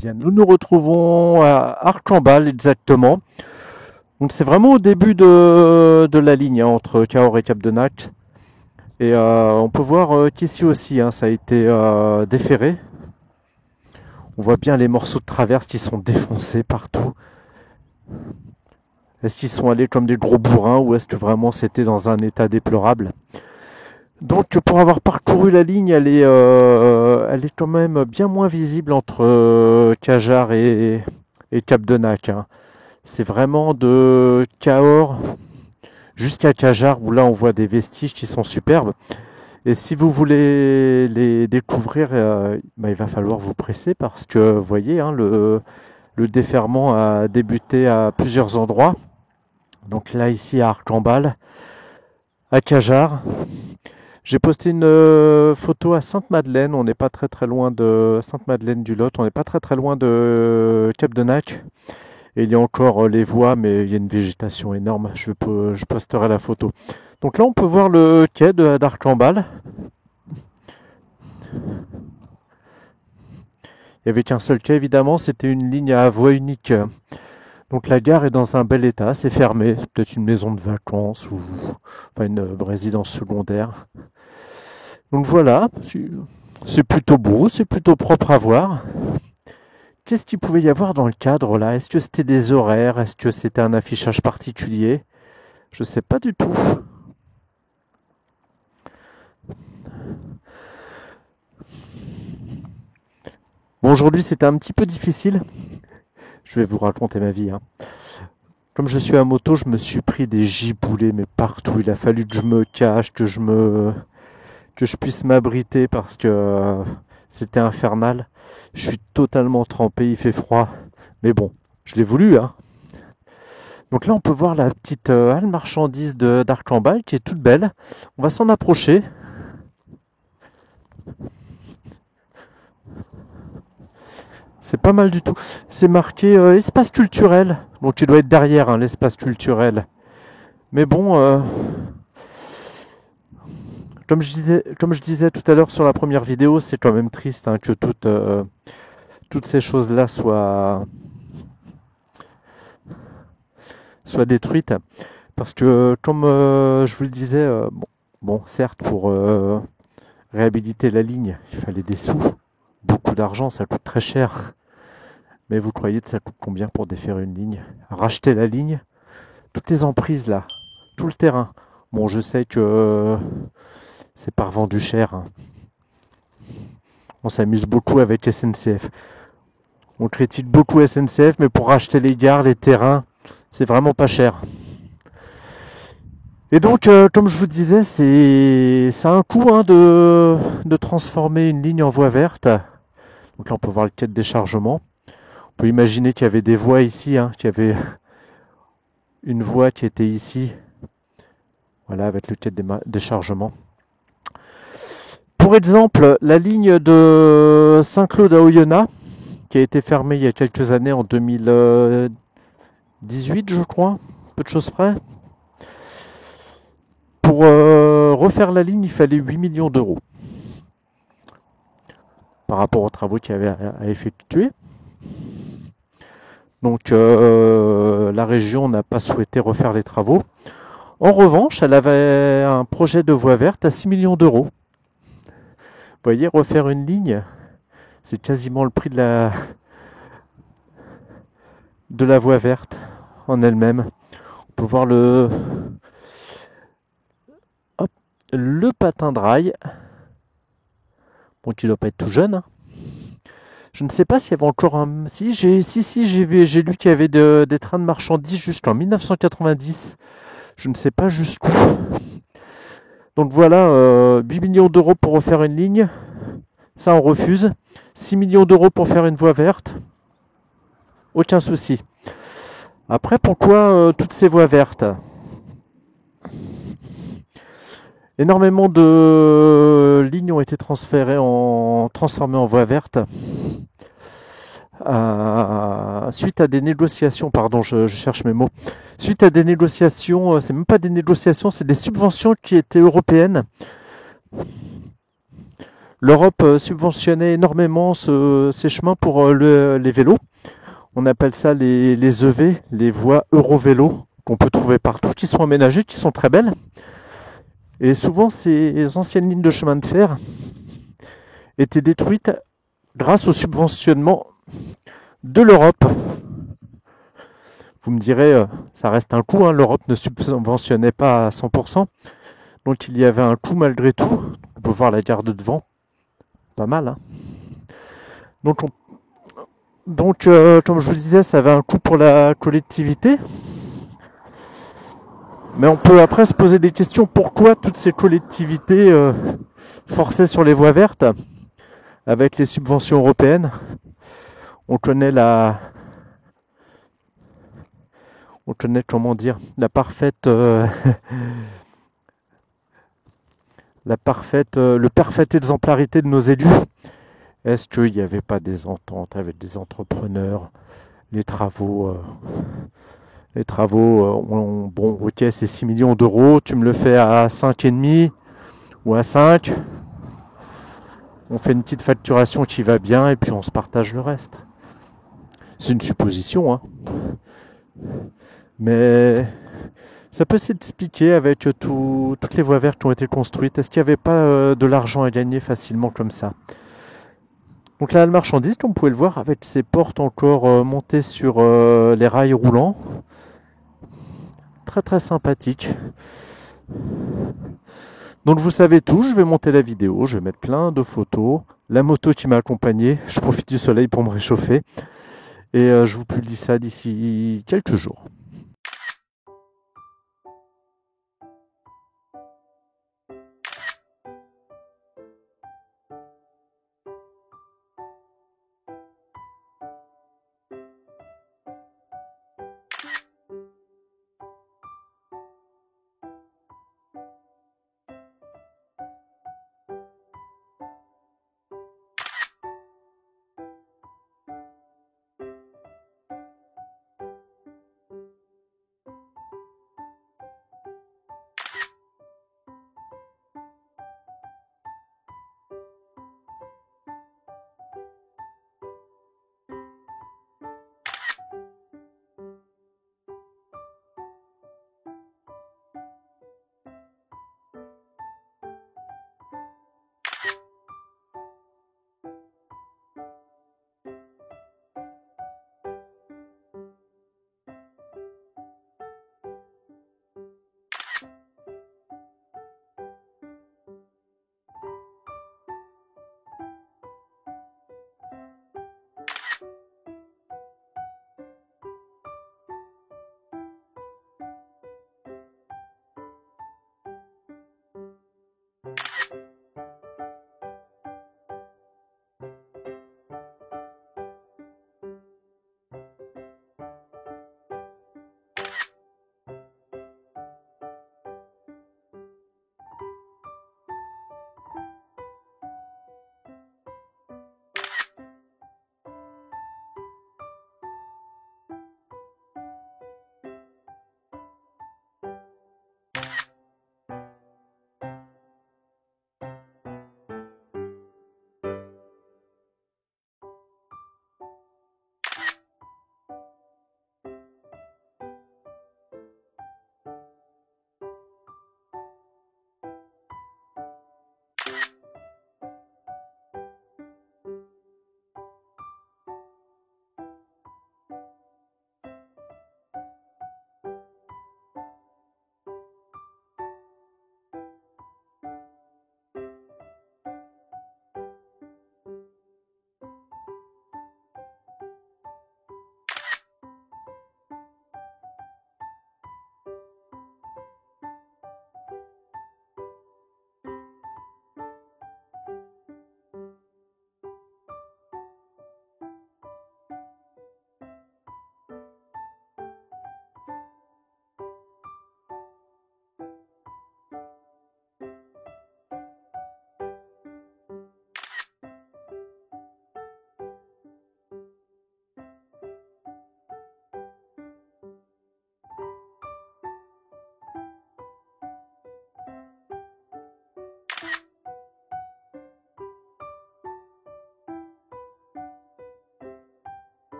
Bien, nous nous retrouvons à Arcambal exactement. Donc c'est vraiment au début de la ligne hein, entre Cahors et Cap-de-Nac. Et on peut voir qu'ici aussi, hein, ça a été déferré. On voit bien les morceaux de traverse qui sont défoncés partout. Est-ce qu'ils sont allés comme des gros bourrins ou est-ce que vraiment c'était dans un état déplorable? Donc pour avoir parcouru la ligne, elle est quand même bien moins visible entre Cajar et Cap-de-Nac, hein. C'est vraiment de Cahors jusqu'à Cajar où là on voit des vestiges qui sont superbes. Et si vous voulez les découvrir, il va falloir vous presser parce que vous voyez, hein, le déferrement a débuté à plusieurs endroits. Donc là ici à Arcambal, à Cajar. J'ai posté une photo à Sainte-Madeleine, on n'est pas très loin de Sainte-Madeleine-du-Lot, on n'est pas très loin de Cap-de-Nac. Et il y a encore les voies, mais il y a une végétation énorme. Je posterai la photo. Donc là, on peut voir le quai d'Arcambal. Il n'y avait qu'un seul quai, évidemment. C'était une ligne à voie unique. Donc la gare est dans un bel état. C'est fermé. C'est peut-être une maison de vacances ou enfin, une résidence secondaire. Donc voilà. C'est plutôt beau. C'est plutôt propre à voir. Qu'est-ce qu'il pouvait y avoir dans le cadre là? Est-ce que c'était des horaires? Est-ce que c'était un affichage particulier? Je sais pas du tout. Bon, aujourd'hui c'était un petit peu difficile. Je vais vous raconter ma vie, hein. Comme je suis à moto, je me suis pris des giboulées mais partout. Il a fallu que je me cache, que je puisse m'abriter parce que c'était infernal. Je suis totalement trempé, il fait froid. Mais bon, je l'ai voulu, hein. Donc là, on peut voir la petite halle marchandise d'Arcambal qui est toute belle. On va s'en approcher. C'est pas mal du tout. C'est marqué espace culturel. Donc il doit être derrière hein, l'espace culturel. Mais bon, comme je disais tout à l'heure sur la première vidéo, c'est quand même triste hein, que toutes ces choses-là soient détruites. Parce que, comme je vous le disais, bon, certes, pour réhabiliter la ligne, il fallait des sous, beaucoup d'argent, ça coûte très cher. Mais vous croyez que ça coûte combien pour défaire une ligne? Racheter la ligne, toutes les emprises là, tout le terrain. Bon, je sais que c'est pas revendu cher, hein. On s'amuse beaucoup avec SNCF. On critique beaucoup SNCF, mais pour racheter les gares, les terrains, c'est vraiment pas cher. Et donc, comme je vous disais, ça a un coût hein, de transformer une ligne en voie verte. Donc là, on peut voir le quai de déchargement. On peut imaginer qu'il y avait des voies ici, hein, qu'il y avait une voie qui était ici, voilà, avec le quai de déchargement. Pour exemple, la ligne de Saint-Claude à Oyonnax, qui a été fermée il y a quelques années, en 2018, je crois, peu de choses près. Pour refaire la ligne, il fallait 8 millions d'euros par rapport aux travaux qu'il y avait à effectuer. Donc la région n'a pas souhaité refaire les travaux. En revanche, elle avait un projet de voie verte à 6 millions d'euros. Vous voyez, refaire une ligne, c'est quasiment le prix de la voie verte en elle-même. On peut voir le patin de rail. Bon, qui ne doit pas être tout jeune, hein. Je ne sais pas s'il y avait encore un. Si, j'ai lu qu'il y avait des trains de marchandises jusqu'en 1990. Je ne sais pas jusqu'où. Donc voilà, 8 millions d'euros pour refaire une ligne. Ça, on refuse. 6 millions d'euros pour faire une voie verte. Aucun souci. Après, pourquoi toutes ces voies vertes? Énormément de lignes ont été transformées en voies vertes. Suite à des négociations, pardon, je cherche mes mots. Suite à des négociations, c'est même pas des négociations, c'est des subventions qui étaient européennes. L'Europe subventionnait énormément ces chemins pour les vélos. On appelle ça les EV, les voies Eurovélo, qu'on peut trouver partout, qui sont aménagées, qui sont très belles. Et souvent, ces anciennes lignes de chemin de fer étaient détruites grâce au subventionnement de l'Europe. Vous me direz, ça reste un coût, hein, l'Europe ne subventionnait pas à 100%, donc il y avait un coût malgré tout. On peut voir la gare de devant, pas mal. Hein. Donc, comme je vous disais, ça avait un coût pour la collectivité. Mais on peut après se poser des questions, pourquoi toutes ces collectivités forçaient sur les voies vertes avec les subventions européennes. On connaît comment dire, la parfaite le parfaite exemplarité de nos élus. Est-ce qu'il n'y avait pas des ententes avec des entrepreneurs? Les travaux, bon, ok, c'est 6 millions d'euros, tu me le fais à 5,5 ou à 5. On fait une petite facturation qui va bien et puis on se partage le reste. C'est une supposition, hein. Mais ça peut s'expliquer avec toutes les voies vertes qui ont été construites. Est-ce qu'il n'y avait pas de l'argent à gagner facilement comme ça? Donc là, le marchandise, comme vous pouvez le voir, avec ses portes encore montées sur les rails roulants. Très très sympathique. Donc vous savez tout, je vais monter la vidéo, je vais mettre plein de photos. La moto qui m'a accompagné, je profite du soleil pour me réchauffer. Et je vous publie ça d'ici quelques jours.